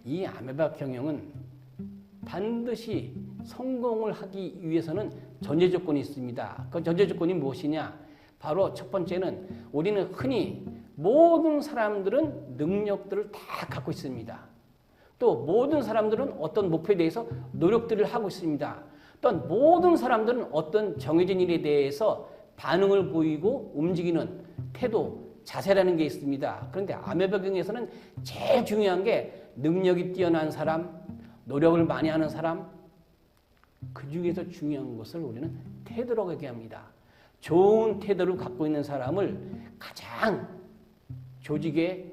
이 아메바 경영은 반드시 성공을 하기 위해서는 전제 조건이 있습니다. 그 전제 조건이 무엇이냐? 바로 첫 번째는 우리는 흔히 모든 사람들은 능력들을 다 갖고 있습니다. 또 모든 사람들은 어떤 목표에 대해서 노력들을 하고 있습니다. 또한 모든 사람들은 어떤 정해진 일에 대해서 반응을 보이고 움직이는 태도, 자세라는 게 있습니다. 그런데 아메바 경영에서는 제일 중요한 게 능력이 뛰어난 사람, 노력을 많이 하는 사람, 그 중에서 중요한 것을 우리는 태도라고 얘기합니다. 좋은 태도를 갖고 있는 사람을 가장 조직에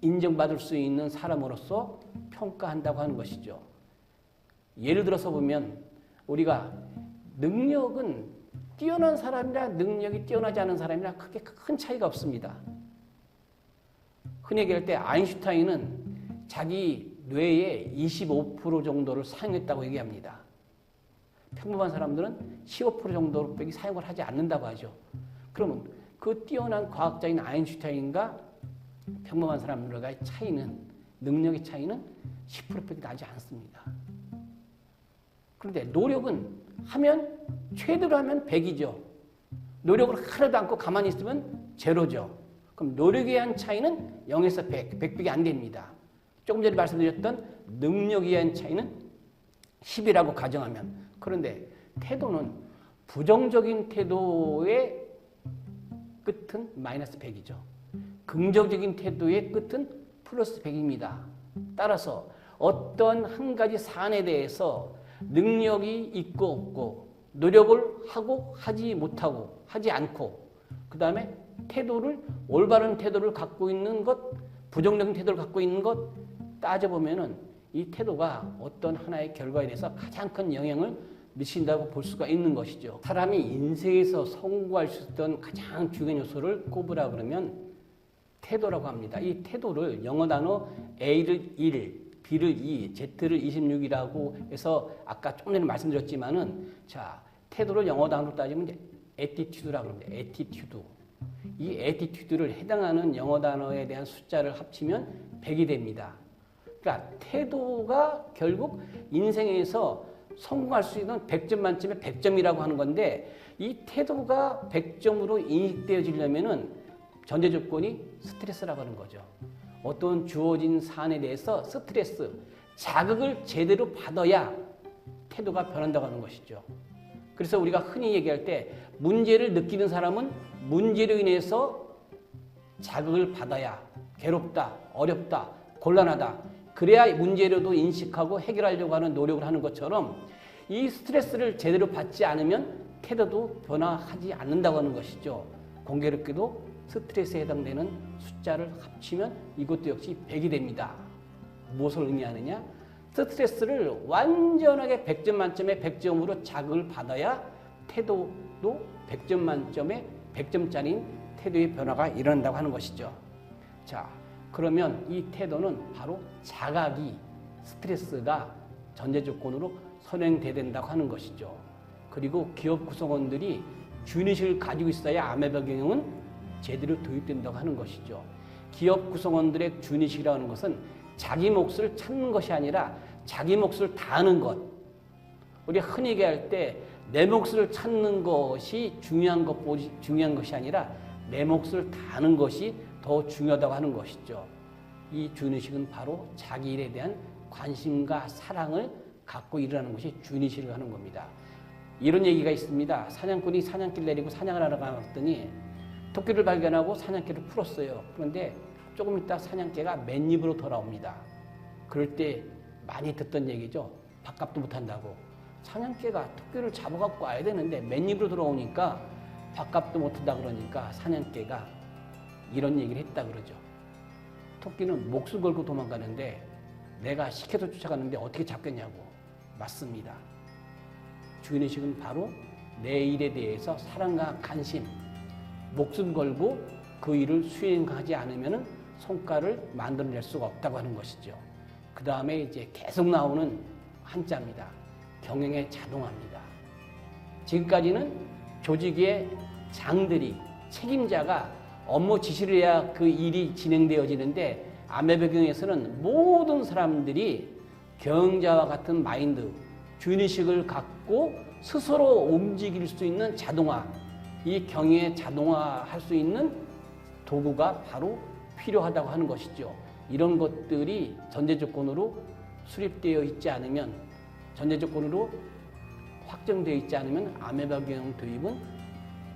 인정받을 수 있는 사람으로서 평가한다고 하는 것이죠. 예를 들어서 보면 우리가 능력은 뛰어난 사람이라 능력이 뛰어나지 않은 사람이라 크게 큰 차이가 없습니다. 흔히 얘기할 때 아인슈타인은 자기 뇌의 25% 정도를 사용했다고 얘기합니다. 평범한 사람들은 15% 정도밖에 사용을 하지 않는다고 하죠. 그러면 그 뛰어난 과학자인 아인슈타인과 평범한 사람들과의 차이는, 능력의 차이는 10%밖에 나지 않습니다. 그런데 노력은 하면 최대로 하면 100이죠. 노력을 하나도 않고 가만히 있으면 제로죠. 그럼 노력에 의한 차이는 0에서 100, 100밖에 안 됩니다. 조금 전에 말씀드렸던 능력에 의한 차이는 10이라고 가정하면, 그런데 태도는 부정적인 태도의 끝은 마이너스 100이죠. 긍정적인 태도의 끝은 플러스 100입니다. 따라서 어떤 한 가지 사안에 대해서 능력이 있고 없고, 노력을 하고 하지 못하고 하지 않고, 그 다음에 태도를, 올바른 태도를 갖고 있는 것, 부정적인 태도를 갖고 있는 것 따져보면은 이 태도가 어떤 하나의 결과에 대해서 가장 큰 영향을 미친다고 볼 수가 있는 것이죠. 사람이 인생에서 성공할 수 있던 가장 중요한 요소를 꼽으라 그러면 태도라고 합니다. 이 태도를 영어 단어 A를 1, B를 2, Z를 26이라고 해서 아까 조금 전에 말씀드렸지만은, 자, 태도를 영어 단어로 따지면 이제 attitude라고 합니다. attitude. 이 attitude를 해당하는 영어 단어에 대한 숫자를 합치면 100이 됩니다. 그러니까 태도가 결국 인생에서 성공할 수 있는 100점 만점에 100점이라고 하는 건데, 이 태도가 100점으로 인식되어지려면은 전제 조건이 스트레스라고 하는 거죠. 어떤 주어진 사안에 대해서 스트레스, 자극을 제대로 받아야 태도가 변한다고 하는 것이죠. 그래서 우리가 흔히 얘기할 때 문제를 느끼는 사람은 문제로 인해서 자극을 받아야 괴롭다, 어렵다, 곤란하다, 그래야 문제로도 인식하고 해결하려고 하는 노력을 하는 것처럼 이 스트레스를 제대로 받지 않으면 태도도 변화하지 않는다고 하는 것이죠. 공교롭게도 스트레스에 해당되는 숫자를 합치면 이것도 역시 100이 됩니다. 무엇을 의미하느냐? 스트레스를 완전하게 100점 만점에 100점으로 자극을 받아야 태도도 100점 만점에 100점짜리인 태도의 변화가 일어난다고 하는 것이죠. 자, 그러면 이 태도는 바로 자각이, 스트레스가 전제 조건으로 선행돼야 된다고 하는 것이죠. 그리고 기업 구성원들이 주인의식을 가지고 있어야 아메바 경영은 제대로 도입된다고 하는 것이죠. 기업 구성원들의 주인의식이라고 하는 것은 자기 몫을 찾는 것이 아니라 자기 몫을 다하는 것. 우리가 흔히 얘기할 때 내 몫을 찾는 것이 중요한 것이 아니라 내 몫을 다하는 것이 더 중요하다고 하는 것이죠. 이 주인의식은 바로 자기 일에 대한 관심과 사랑을 갖고 일어나는 것이 주인의식을 하는 겁니다. 이런 얘기가 있습니다. 사냥꾼이 사냥개를 내리고 사냥을 하러 갔더니 토끼를 발견하고 사냥개를 풀었어요. 그런데 조금 있다 사냥개가 맨입으로 돌아옵니다. 그럴 때 많이 듣던 얘기죠. 밥값도 못한다고. 사냥개가 토끼를 잡아갖고 와야 되는데 맨입으로 돌아오니까 밥값도 못한다 그러니까 사냥개가 이런 얘기를 했다 그러죠. 토끼는 목숨 걸고 도망가는데 내가 시켜서 쫓아가는데 어떻게 잡겠냐고. 맞습니다. 주인의식은 바로 내 일에 대해서 사랑과 관심, 목숨 걸고 그 일을 수행하지 않으면 성과를 만들어낼 수가 없다고 하는 것이죠. 그 다음에 이제 계속 나오는 한자입니다. 경영의 자동화입니다. 지금까지는 조직의 장들이, 책임자가 업무 지시를 해야 그 일이 진행되어지는데, 암의 배경에서는 모든 사람들이 경자와 같은 마인드, 주인의식을 갖고 스스로 움직일 수 있는 자동화, 이 경의 자동화할 수 있는 도구가 바로 필요하다고 하는 것이죠. 이런 것들이 전제 조건으로 수립되어 있지 않으면, 전제 조건으로 확정되어 있지 않으면 아메바경 도입은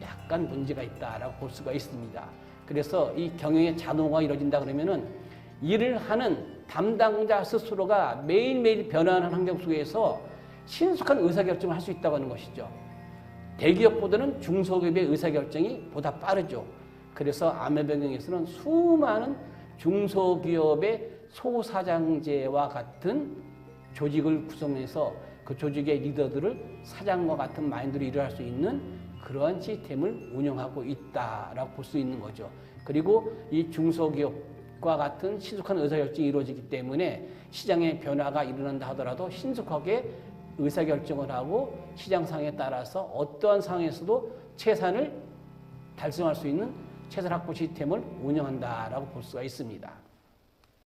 약간 문제가 있다라고 볼 수가 있습니다. 그래서 이 경영의 자동화가 이루어진다 그러면은 일을 하는 담당자 스스로가 매일매일 변화하는 환경 속에서 신속한 의사결정을 할 수 있다고 하는 것이죠. 대기업보다는 중소기업의 의사결정이 보다 빠르죠. 그래서 아메바경에서는 수많은 중소기업의 소사장제와 같은 조직을 구성해서 그 조직의 리더들을 사장과 같은 마인드로 일을 할 수 있는 그러한 시스템을 운영하고 있다라고 볼 수 있는 거죠. 그리고 이 중소기업과 같은 신속한 의사결정이 이루어지기 때문에 시장의 변화가 일어난다 하더라도 신속하게 의사결정을 하고 시장 상황에 따라서 어떠한 상황에서도 최선을 달성할 수 있는 최선 확보 시스템을 운영한다라고 볼 수가 있습니다.